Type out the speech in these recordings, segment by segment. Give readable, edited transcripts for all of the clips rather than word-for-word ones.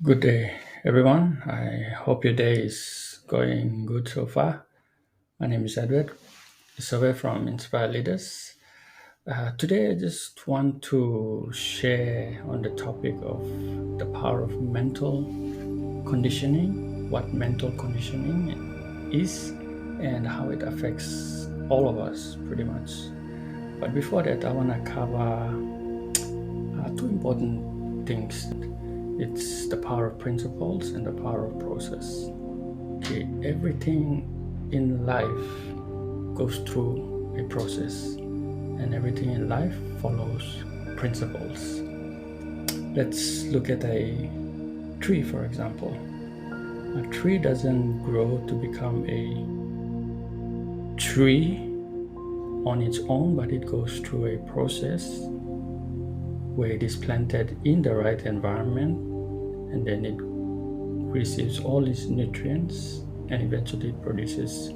Good day, everyone. I hope your day is going good so far. My name is Edward, a survey from Inspire Leaders. Today, I just want to share on the topic of the power of mental conditioning, what mental conditioning is, and how it affects all of us pretty much. But before that, I want to cover two important things. It's the power of principles and the power of process. Okay, everything in life goes through a process, and everything in life follows principles. Let's look at a tree, for example. A tree doesn't grow to become a tree on its own, but it goes through a process where it is planted in the right environment, and then it receives all its nutrients, and eventually it produces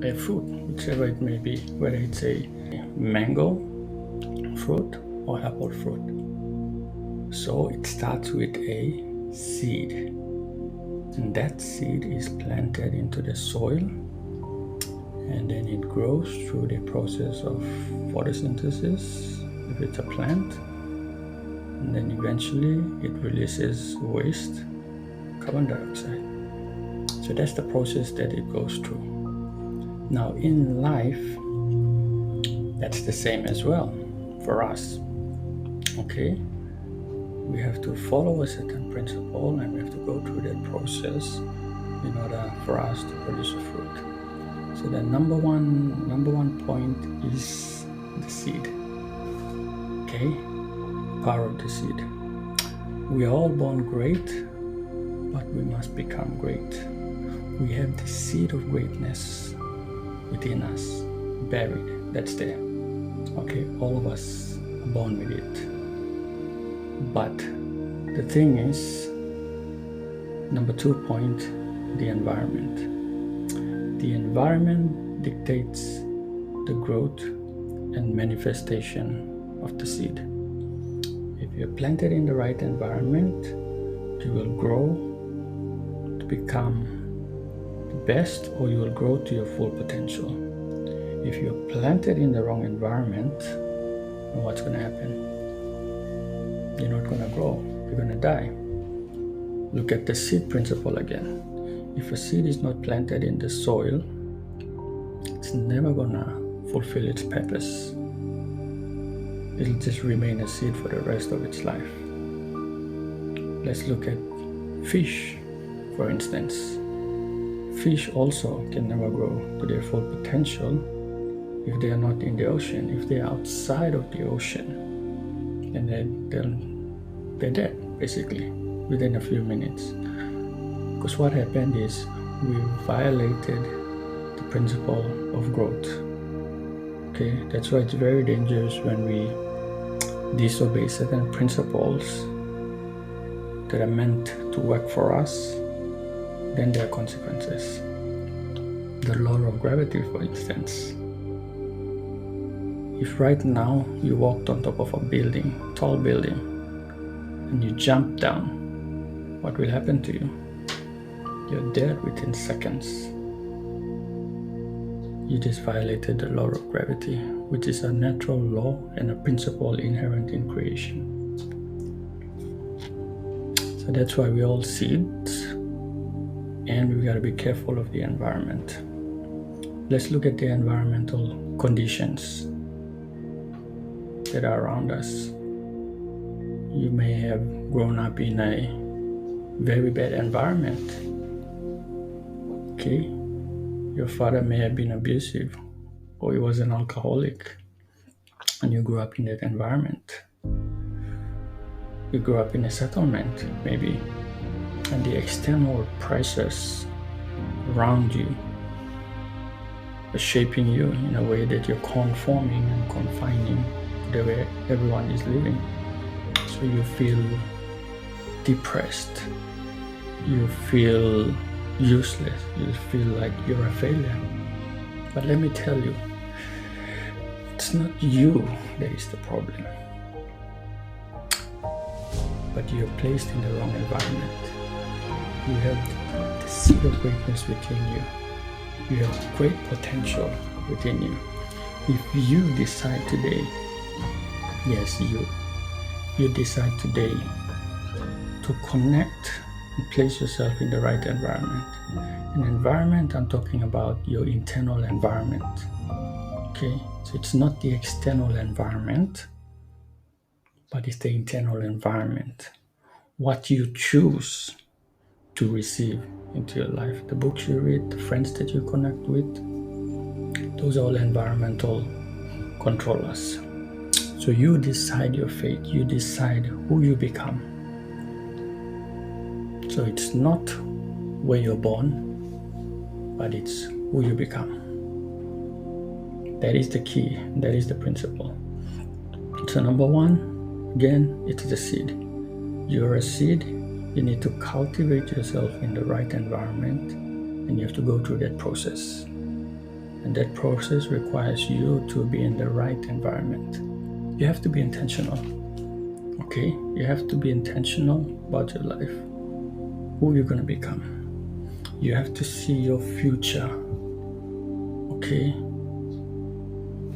a fruit, whichever it may be, whether it's a mango fruit or apple fruit. So it starts with a seed, and that seed is planted into the soil, and then it grows through the process of photosynthesis if it's a plant, and then eventually it releases waste, carbon dioxide. So that's the process that it goes through. Now in life, that's the same as well for us. Okay, we have to follow a certain principle, and we have to go through that process in order for us to produce a fruit. So the number one point is the seed. Okay, power of the seed. We are all born great, but we must become great. We have the seed of greatness within us, buried. That's there. Okay, all of us are born with it. But the thing is, number 2 point, the environment. The environment dictates the growth and manifestation of the seed. If you're planted in the right environment, you will grow to become the best, or you will grow to your full potential. If you're planted in the wrong environment, what's going to happen? You're not going to grow. You're going to die. Look at the seed principle again. If a seed is not planted in the soil, it's never going to fulfill its purpose. It'll just remain a seed for the rest of its life. Let's look at fish, for instance. Fish also can never grow to their full potential if they are not in the ocean. If they are outside of the ocean, then they're dead, basically, within a few minutes. Because what happened is we violated the principle of growth. Okay, that's why it's very dangerous when we disobey certain principles that are meant to work for us. Then there are consequences. The law of gravity, for instance. If right now you walked on top of a building, tall building, and you jump down, what will happen to you? You're dead within seconds. You just violated the law of gravity, which is a natural law and a principle inherent in creation. So that's why we all seeds, and we gotta be careful of the environment. Let's look at the environmental conditions that are around us. You may have grown up in a very bad environment. Okay, your father may have been abusive, or he was an alcoholic, and you grew up in that environment. You grew up in a settlement, maybe, and the external pressures around you are shaping you in a way that you're conforming and confining the way everyone is living. So you feel depressed, you feel useless, you feel like you're a failure. But let me tell you, it's not you that is the problem. but you're placed in the wrong environment. You have the seed of greatness within you. You have great potential within you. If you decide today, yes, you decide today to connect and place yourself in the right environment. An environment, I'm talking about your internal environment. Okay, so it's not the external environment, but it's the internal environment. What you choose to receive into your life, the books you read, the friends that you connect with, those are all environmental controllers. So you decide your fate, you decide who you become. So it's not where you're born, but it's who you become. That is the key, that is the principle. So number one, again, it's the seed. You're a seed, you need to cultivate yourself in the right environment, and you have to go through that process. And that process requires you to be in the right environment. You have to be intentional, okay? You have to be intentional about your life, who you're going to become. You have to see your future, okay?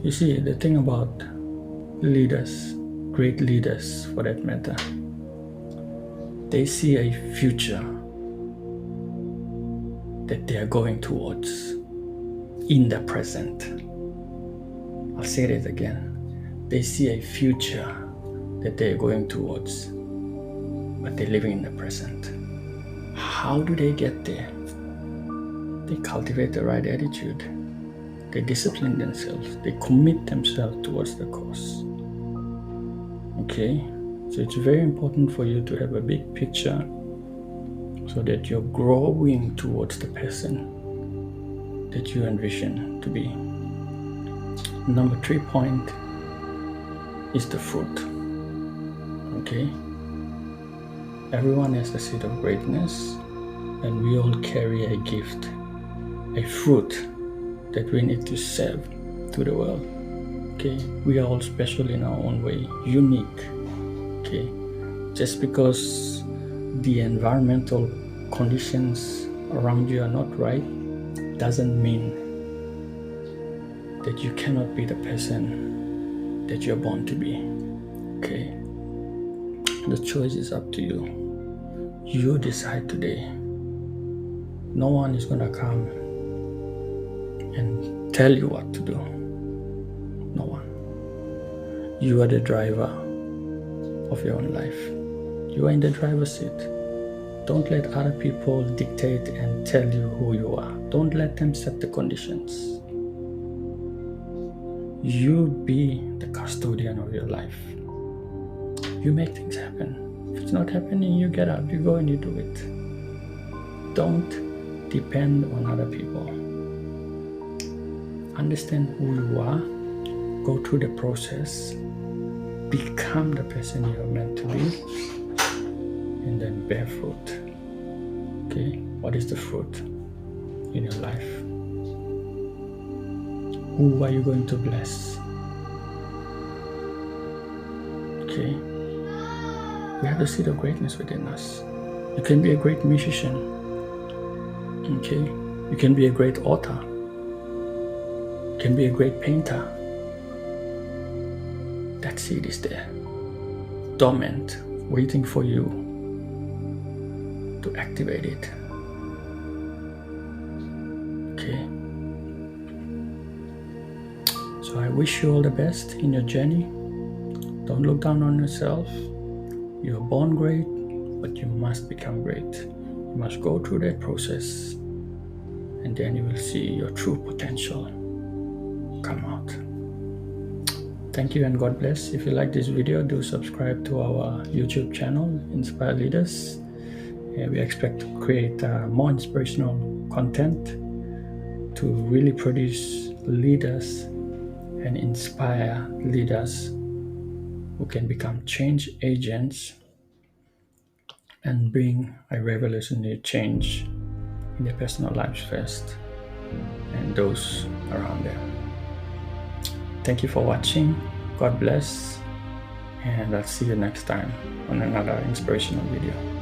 You see, the thing about leaders, great leaders for that matter, they see a future that they are going towards in the present. I'll say it again. They see a future that they are going towards, but they're living in the present. How do they get there? They cultivate the right attitude. They discipline themselves. They commit themselves towards the cause. Okay? So it's very important for you to have a big picture so that you're growing towards the person that you envision to be. Number 3 point is the fruit. Okay? Everyone has the seed of greatness, and we all carry a gift, a fruit that we need to serve to the world. Okay? We are all special in our own way, unique. Okay? Just because the environmental conditions around you are not right doesn't mean that you cannot be the person that you're born to be. Okay? The choice is up to you. You decide today. No one is gonna come and tell you what to do. No one. You are the driver of your own life. You are in the driver's seat. Don't let other people dictate and tell you who you are. Don't let them set the conditions. You be the custodian of your life. You make things happen. If it's not happening, you get up, you go and you do it. Don't depend on other people. Understand who you are. Go through the process. Become the person you're meant to be. And then bear fruit. Okay? What is the fruit in your life? Who are you going to bless? Okay? We have the seed of greatness within us. You can be a great musician. Okay? You can be a great author. You can be a great painter. That seed is there. Dormant, waiting for you to activate it. Okay? So I wish you all the best in your journey. Don't look down on yourself. You're born great, but you must become great. You must go through that process, and then you will see your true potential come out. Thank you and God bless. If you like this video, do subscribe to our YouTube channel, Inspire Leaders. We expect to create more inspirational content to really produce leaders and inspire leaders who can become change agents and bring a revolutionary change in their personal lives first and those around them. Thank you for watching. God bless. And I'll see you next time on another inspirational video.